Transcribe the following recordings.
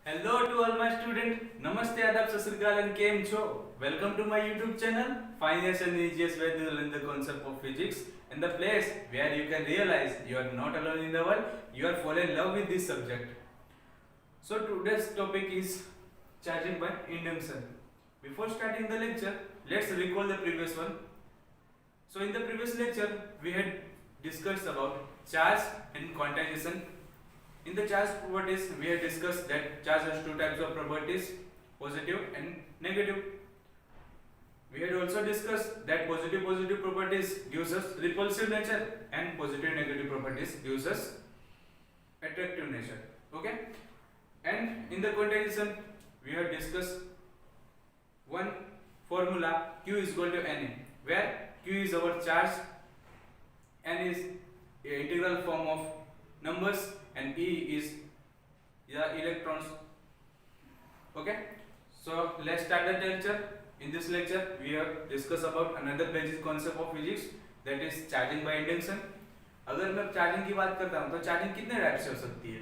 Hello to all my students. Namaste, adab, sat sri akal and kem cho. Welcome to my YouTube channel, Finance and Easiest Way to Learn the Concept of Physics, and the place where you can realize you are not alone in the world. You are falling in love with this subject. So today's topic is charging by induction. Before starting the lecture, let's recall the previous one. So in the previous lecture, we had discussed about charge and quantization. In the charge properties, we have discussed that charge has two types of properties, positive and negative. We had also discussed that positive properties gives us repulsive nature and positive negative properties gives us attractive nature. Okay? And in the quantization, we have discussed one formula Q is equal to Na, where Q is our charge, N is a integral form of numbers, and E is the electrons. Okay, so let's start the lecture. In this lecture, we have discussed about another basic concept of physics, that is charging by induction. अगर मैं charging की बात करता हूँ तो charging कितने type से हो सकती है,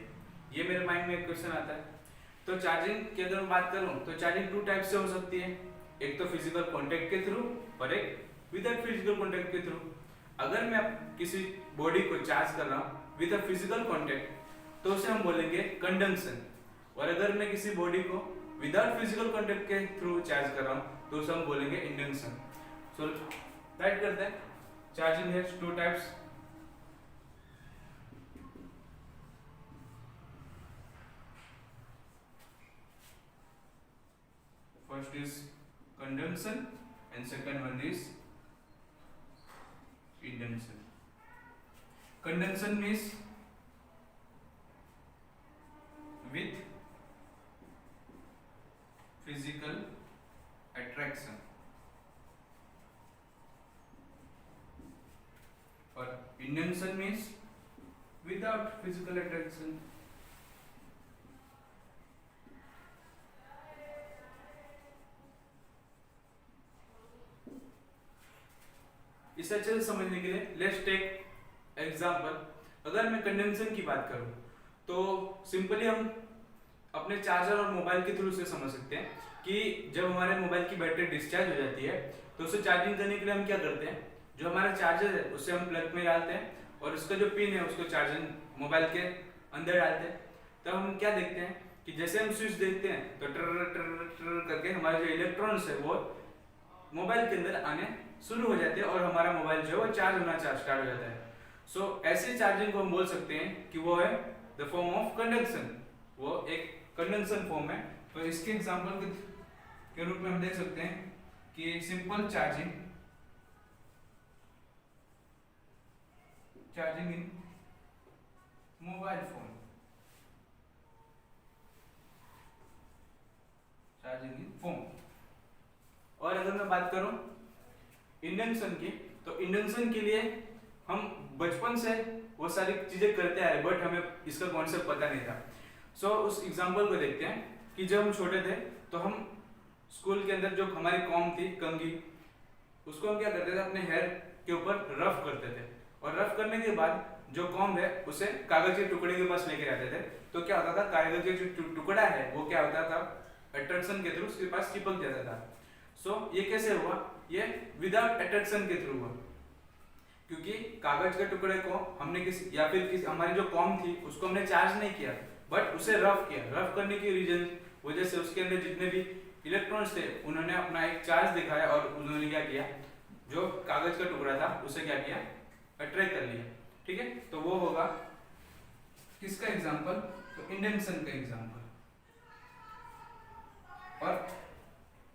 ये मेरे माइंड में एक क्वेश्चन आता है. तो चार्जिंग की अगर मैं बात करूँ तो चार्जिंग टू टाइप से हो सकती है, एक तो फिजिकल कांटेक्ट के थ्रू और एक विदाउट फिजिकल कांटेक्ट के थ्रू. अगर मैं किसी बॉडी को चार्ज कर रहा हूँ विद अ फिजिकल कांटेक्ट तो उसे हम बोलेंगे कंडक्शन, और अगर मैं किसी बॉडी को विदाउट फिजिकल कांटेक्ट के थ्रू चार्ज कर रहा हूँ तो उसे हम बोलेंगे इंडक्शन. सो राइट करते हैं. Charging has two types. First is conduction and second one is induction. Conduction means with physical attraction, or induction means without physical attraction. इसे अच्छे से समझने के लिए लेट्स टेक एग्जांपल. अगर मैं कंडक्शन की बात करूं तो सिंपली हम अपने चार्जर और मोबाइल के थ्रू से समझ सकते हैं कि जब हमारे मोबाइल की बैटरी डिस्चार्ज हो जाती है तो उसे चार्जिंग करने के लिए हम क्या करते हैं, जो हमारा चार्जर है उसे हम प्लग में डालते हैं और उसका जो पिन है उसको चार्जिंग मोबाइल के अंदर डालते हैं. तब हम क्या देखते हैं कि जैसे हम स्विच देखते हैं तो टर टर टर करके हमारे जो इलेक्ट्रॉन्स है वो मोबाइल के अंदर आने शुरू हो जाते हैं और हमारा मोबाइल जो है वो चार्ज होना स्टार्ट हो जाता है. सो ऐसे चार्जिंग को हम बोल सकते हैं कि वो है द फॉर्म ऑफ कंडक्शन, वो एक कंडक्शन फॉर्म है. तो इसके एग्जांपल के रूप में हम देख सकते हैं कि सिंपल चार्जिंग इन मोबाइल फोन, चार्जिंग इन फोन. और अगर मैं बात करूं इंडक्शन की, तो इंडक्शन के लिए हम बचपन से वो सारी चीजें करते आ रहे, बट हमें इसका कॉन्सेप्ट पता नहीं था. सो उस एग्जांपल को देखते हैं कि जब हम छोटे थे तो हम स्कूल के अंदर जो हमारी कॉम थी कंघी, उसको हम क्या करते थे, अपने हेयर के ऊपर रफ करते थे, और रफ करने के बाद जो कॉम्ब है उसे कागज के टुकड़े के पास लेके जाते थे. तो क्या होता था, कागज के जो टुकड़ा है वो क्या होता था, अट्रैक्शन के थ्रू उसके पास चिपक जाता था. सो ये कैसे हुआ, ये विदाउट अट्रैक्शन के थ्रू हुआ, क्योंकि कागज के टुकड़े को हमने किसी या फिर किसी हमारी जो कॉम थी उसको हमने चार्ज नहीं किया, बट उसे रफ किया. रफ करने की रीजन वजह से उसके अंदर जितने भी इलेक्ट्रॉन्स थे उन्होंने अपना एक चार्ज दिखाया और उन्होंने क्या किया, जो कागज का टुकड़ा था उसे क्या किया, अट्रैक्ट कर लिया. ठीक है, तो वो होगा किसका एग्जांपल, तो इंडक्शन का एग्जांपल. और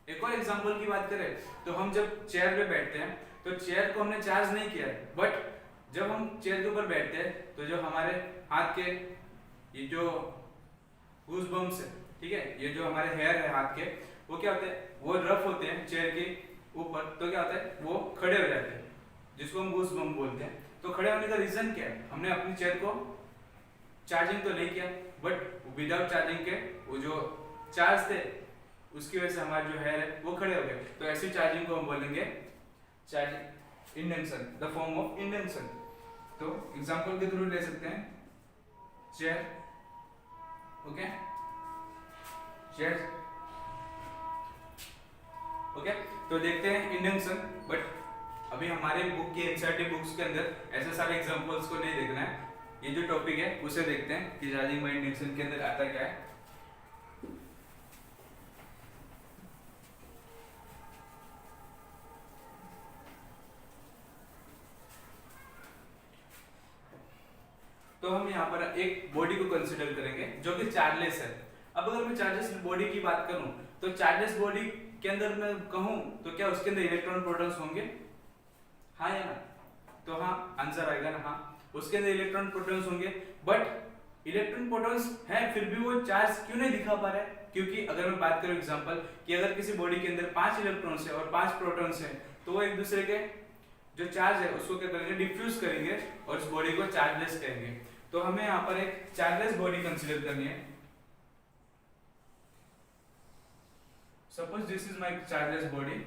एक और एग्जांपल की बात करें तो हम जब चेयर पे बैठते हैं तो चेयर को हमने चार्ज नहीं किया है, बट जब हम चेयर के ऊपर बैठते हैं तो जो हमारे हाथ के ये जो गूज बम्स है, ठीक है, ये जो हमारे हेयर है हाथ के, वो क्या होते हैं, वो रफ होते हैं चेयर के ऊपर. तो क्या होता है, वो खड़े हो जाते हैं, जिसको हम गूज बम बोलते हैं. तो खड़े होने का रीजन क्या है, हमने अपनी चेयर को चार्जिंग तो नहीं किया, बट विदाउट चार्जिंग के वो जो चार्ज थे उसकी वजह से हमारे जो हेयर है वो खड़े हो गए. तो ऐसी चार्जिंग को हम बोलेंगे charging induction, the form of induction. तो एग्जांपल के थ्रू ले सकते हैं चेयर. Okay, chair. ओके, तो देखते हैं इंडक्शन। बट अभी हमारे बुक के एनसीईआरटी बुक्स के अंदर ऐसे सारे एग्जांपल्स को नहीं देखना है, ये जो टॉपिक है उसे देखते हैं कि चार्जिंग बाय इंडक्शन के अंदर आता क्या है। तो हम यहाँ पर एक बॉडी को कंसीडर करेंगे जो कि चार्जलेस है। अब अगर मैं चार्जलेस बॉडी की बात करूं तो चार्जलेस बॉडी के अंदर मैं कहूं तो क्या उसके अंदर इलेक्ट्रॉन प्रोटॉन्स होंगे? हाँ या ना? तो हाँ आंसर आएगा ना, हाँ उसके अंदर इलेक्ट्रॉन प्रोटॉन्स होंगे। बट इलेक्ट्रॉन प्रोटॉन्स है फिर भी वो चार्ज क्यों नहीं दिखा पा रहा है? क्योंकि अगर मैं बात करूं एग्जांपल कि अगर किसी बॉडी के अंदर 5 इलेक्ट्रॉन्स है और 5 प्रोटॉन्स है तो वो एक दूसरे के जो चार्ज है उसको क्या करेंगे, डिफ्यूज करेंगे और उस बॉडी को चार्जलेस कहेंगे। तो हमें यहाँ पर एक चार्जलेस बॉडी कंसीडर करनी है। Suppose this is my chargeless body,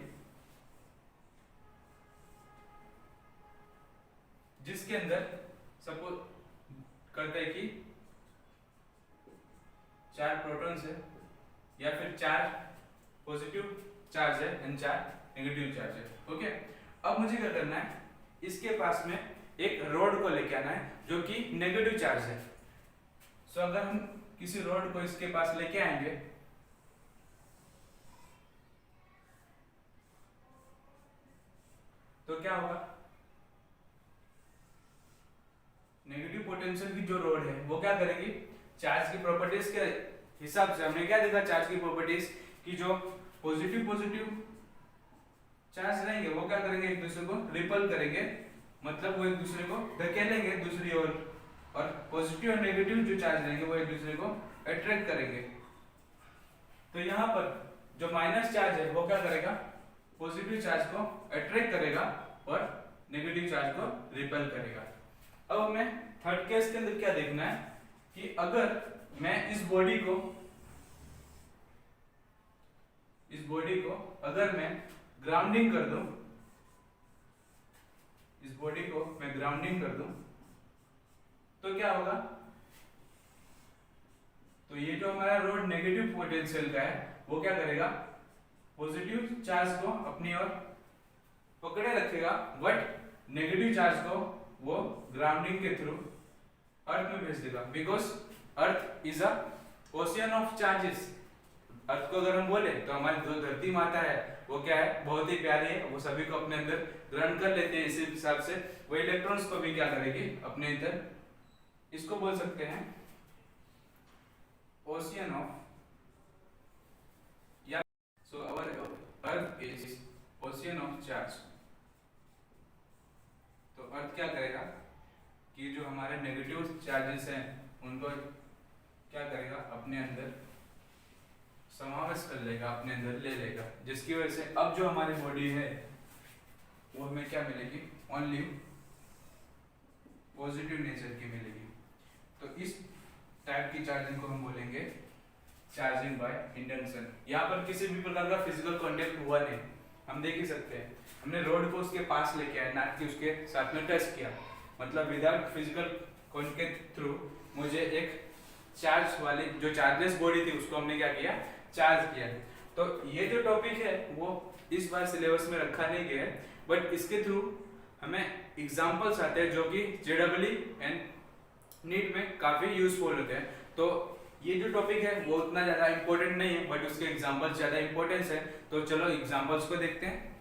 जिसके अंदर सपोज करते हैं कि 4 प्रोटॉन्स है या फिर 4 पॉजिटिव चार्ज है एंड 4 नेगेटिव चार्ज है। ओके, अब मुझे क्या करना है, इसके पास में एक रॉड को लेके आना है जो कि नेगेटिव चार्ज है। सो अगर हम किसी रॉड को इसके पास लेके आएंगे तो क्या होगा, नेगेटिव पोटेंशियल की जो रॉड है वो क्या करेगी, चार्ज की प्रॉपर्टीज के हिसाब से हमने क्या देखा चार्ज की प्रॉपर्टीज की जो पॉजिटिव चार्ज रहेंगे वो क्या करेंगे, एक दूसरे को रिपल करेंगे, मतलब वो एक दूसरे को धकेलेंगे दूसरी ओर, और पॉजिटिव और नेगेटिव जो चार्ज रहेंगे वो एक दूसरे को अट्रैक्ट करेंगे। तो यहाँ पर जो माइनस चार्ज है वो क्या करेगा, पॉजिटिव चार्ज को अट्रैक्ट करेगा और नेगेटिव चार्ज को रिपेल करेगा। अब हमें थर्ड केस के अंदर क्या देखना है कि अगर मैं इस बॉडी को अगर मैं ग्राउंडिंग कर दूं, इस बॉडी को मैं ग्राउंडिंग कर दूं तो क्या होगा, तो ये जो हमारा रोड नेगेटिव पोटेंशियल का है वो क्या करेगा, पॉजिटिव चार्ज को अपनी ओर पकड़े रखेगा बट नेगेटिव चार्ज को वो ग्राउंडिंग के थ्रू अर्थ में भेज देगा। Because earth is a ocean of charges. Earth को अगर हम बोले तो हमारी जो धरती माता है वो क्या है, बहुत ही प्यारी है, वो सभी को अपने अंदर ग्रहण कर लेते हैं। इसी हिसाब से वो इलेक्ट्रॉन्स को भी क्या करेगी, अपने अंदर, इसको बोल सकते हैं ओशियन ऑफ, या so our earth is ocean of charge. तो अर्थ क्या करेगा कि जो हमारे नेगेटिव चार्जेस हैं उनको क्या करेगा, अपने अंदर समावेश कर लेगा, अपने अंदर ले लेगा, जिसकी वजह से अब जो हमारी बॉडी है वो हमें क्या मिलेगी, ओनली पॉजिटिव नेचर की मिलेगी। तो इस टाइप की चार्जिंग को हम बोलेंगे चार्जिंग बाय इंडक्शन। यहाँ पर किसी भी प्रकार का फिजिकल कांटेक्ट हुआ नहीं, हम देख ही सकते हैं, हमने रोड को उसके पास लेके आया, ना कि उसके साथ में टच किया, मतलब विदाउट फिजिकल कांटेक्ट थ्रू मुझे एक चार्ज वाली जो चार्जलेस बॉडी थी उसको हमने क्या किया, चार्ज किया। तो ये जो टॉपिक है वो इस बार सिलेबस में रखा नहीं गया है, बट इसके थ्रू हमें एग्जांपल्स आते हैं जो कि जेडब्ल्यू एंड नीट में काफी यूजफुल होते हैं। तो ये जो टॉपिक है वो उतना ज्यादा इंपॉर्टेंट नहीं है बट उसके एग्जांपल्स ज्यादा इंपॉर्टेंस है। तो चलो एग्जांपल्स को देखते हैं।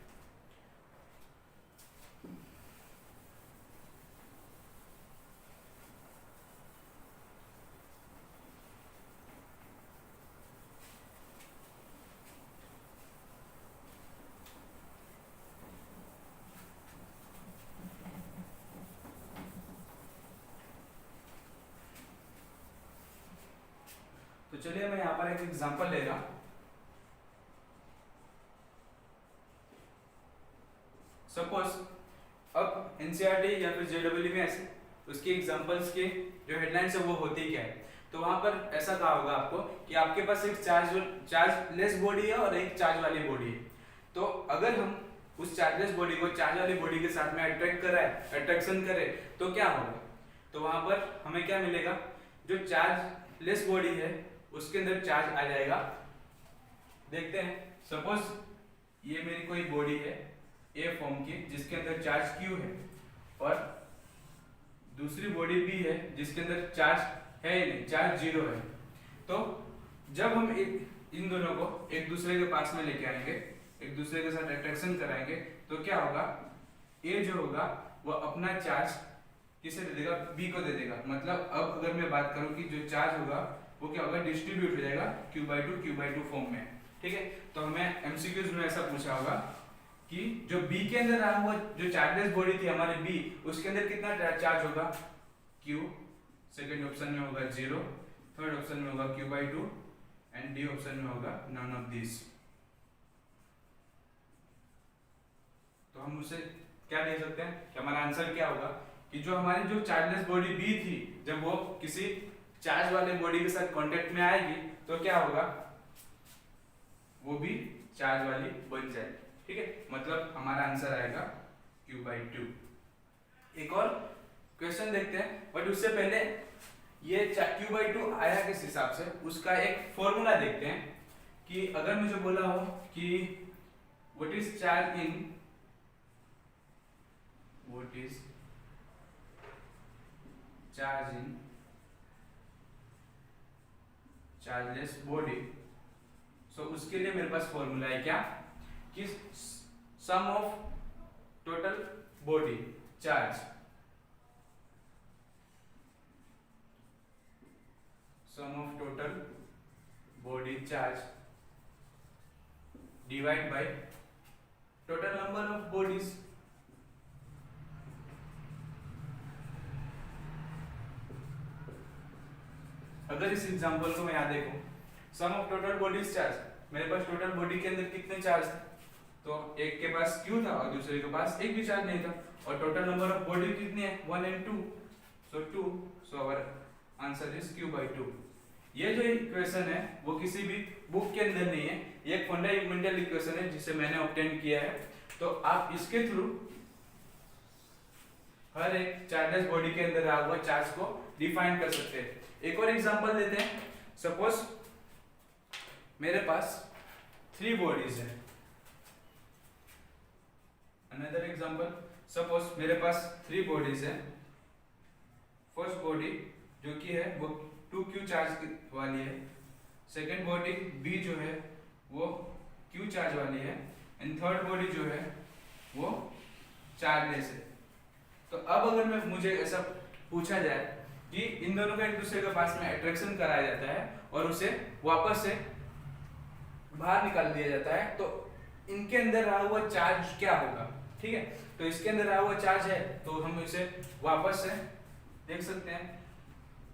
तो चलिए मैं यहाँ पर एक एग्जांपल ले रहा हूं। सपोज अब एनसीईआरटी या फिर जेडब्ल्यू में ऐसे उसके एग्जांपल्स के जो हेडलाइंस है वो होती क्या है, तो वहां पर ऐसा कहा होगा आपको कि आपके पास एक चार्जलेस बॉडी है और एक चार्ज वाली बॉडी है। तो अगर हम उस चार्जलेस बॉडी को चार्ज वाली बॉडी के साथ में अट्रैक्शन करें तो क्या होगा, तो वहां पर हमें क्या मिलेगा, जो चार्जलेस बॉडी है उसके अंदर चार्ज आ जाएगा देखते हैं। सपोज ये मेरी कोई बॉडी है ए फॉर्म की जिसके अंदर चार्ज Q है और दूसरी बॉडी B है जिसके अंदर चार्ज है ही नहीं, चार्ज 0 है। तो जब हम इन दोनों को एक दूसरे के पास में लेके आएंगे, एक दूसरे के साथ अट्रैक्शन कराएंगे, तो क्या होगा, ए जो होगा वो अपना चार्ज किसे दे देगा, बी को दे देगा। मतलब अब अगर मैं बात करूं कि जो चार्ज होगा वो क्या होगा, डिस्ट्रीब्यूट हो जाएगा Q/2 फॉर्म में। ठीक है, तो हमें एमसीक्यूज में ऐसा पूछा होगा कि जो बी के अंदर रहा हुआ जो चार्जलेस बॉडी थी हमारे बी, उसके अंदर कितना चार्ज होगा, Q। सेकेंड ऑप्शन में होगा 0, थर्ड ऑप्शन में होगा Q/2 एंड डी ऑप्शन में होगा नन ऑफ दिस। तो हम उसे क्या दे सकते हैं कि हमारा आंसर क्या होगा कि जो हमारी जो चार्जलेस बॉडी बी थी, जब वो किसी चार्ज वाले बॉडी के साथ कांटेक्ट में आएगी तो क्या होगा, वो भी चार्ज वाली बन जाएगी। ठीक है, मतलब हमारा आंसर आएगा Q/2। एक और क्वेश्चन देखते हैं, बट उससे पहले ये Q/2 आया किस हिसाब से, उसका एक फॉर्मूला देखते हैं। कि अगर मुझे बोला हो कि what is charge in chargeless body, so उसके लिए मेरे पास फॉर्मूला है क्या, कि sum of total body charge, sum of total body charge divide by total number of bodies. अगर इस एग्जांपल को मैं यहाँ देखूं, sum of total bodies charge, मेरे पास टोटल बॉडी के अंदर कितने चार्ज थे, तो एक के पास Q था और दूसरे के पास एक भी चार्ज नहीं था, और टोटल नंबर ऑफ बॉडी कितनी है, 1 and 2, so 2, so our answer is Q/2। ये जो इक्वेशन है वो किसी भी बुक के अंदर नहीं है, ये एक फंडामेंटल इक्वेशन है जिसे मैंने ऑब्टेन किया है। तो आप इसके थ्रू हर एक चार्जलेस बॉडी के अंदर रहा हुआ चार्ज को डिफाइन कर सकते हैं। एक और एग्जांपल लेते हैं। सपोज मेरे पास 3 बॉडीज है। अनदर एग्जांपल, सपोज मेरे पास 3 बॉडीज है। फर्स्ट बॉडी जो कि है वो 2Q चार्ज वाली है, सेकेंड बॉडी B जो है वो Q चार्ज वाली है, एंड थर्ड बॉडी जो है वो चार्जलेस है। तो अब अगर मुझे ऐसा पूछा जाए कि इन दोनों का एक दूसरे के पास में अट्रैक्शन कराया जाता है और उसे वापस से बाहर निकाल दिया जाता है, तो इनके अंदर रहा हुआ चार्ज क्या होगा। ठीक है, तो इसके अंदर रहा हुआ चार्ज है तो हम इसे वापस से देख सकते हैं।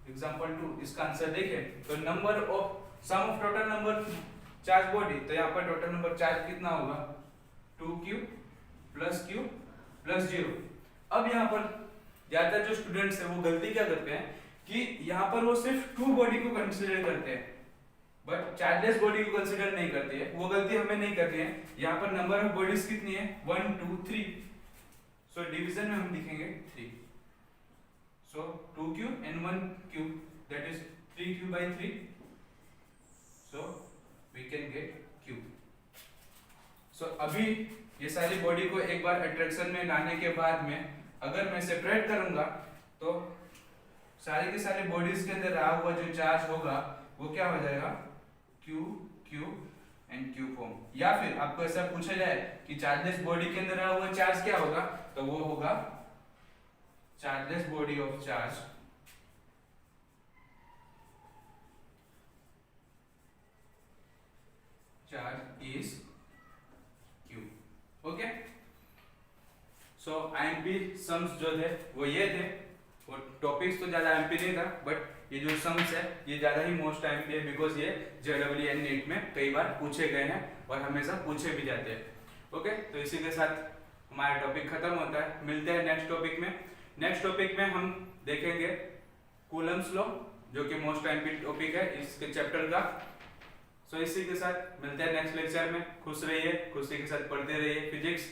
एग्जांपल 2, इसका आंसर देखें तो number of sum of total number charge body, तो यहाँ पर टोटल नंबर चार्ज कितना होगा, 2Q + Q + 0। अब यहाँ पर ज्यादातर जो स्टूडेंट्स हैं वो गलती क्या करते हैं कि यहाँ पर वो सिर्फ 2 बॉडी को कंसीडर करते हैं, बट चार्जलेस बॉडी को कंसीडर नहीं करते हैं। वो गलती हमें नहीं करनी है। यहाँ पर नंबर ऑफ बॉडीज कितनी है, 1 2 3, सो डिवीजन में हम लिखेंगे 3, सो 2Q and 1Q, that is 3Q/3, so we can get Q। सो अभी ये सारी बॉडी को एक बार अट्रैक्शन में लाने के बाद में अगर मैं सेपरेट करूंगा तो सारे के सारे बॉडीज के अंदर रहा हुआ जो चार्ज होगा वो क्या हो जाएगा, Q Q and Q form. या फिर आपको ऐसा पूछा जाए कि चार्जलेस बॉडी के अंदर रहा हुआ चार्ज क्या होगा, तो वो होगा chargeless body of charge is Q। Okay, so IMP sums जो थे वो ये थे। वो टॉपिक्स तो ज्यादा IMP नहीं था, बट ये जो सम्स है ये ज्यादा ही मोस्ट IMP है, बिकॉज ये JEE एंड नीट में कई बार पूछे गए हैं और हमेशा पूछे भी जाते हैं। ओके, तो इसी के साथ हमारा टॉपिक खत्म होता है। मिलते हैं नेक्स्ट टॉपिक में। नेक्स्ट टॉपिक में हम देखेंगे कूलम्स लॉ, जो कि मोस्ट IMP टॉपिक है इसके चैप्टर का। सो इसी के साथ मिलते हैं नेक्स्ट लेक्चर में। खुश रहिए, खुशी के साथ पढ़ते रहिए फिजिक्स।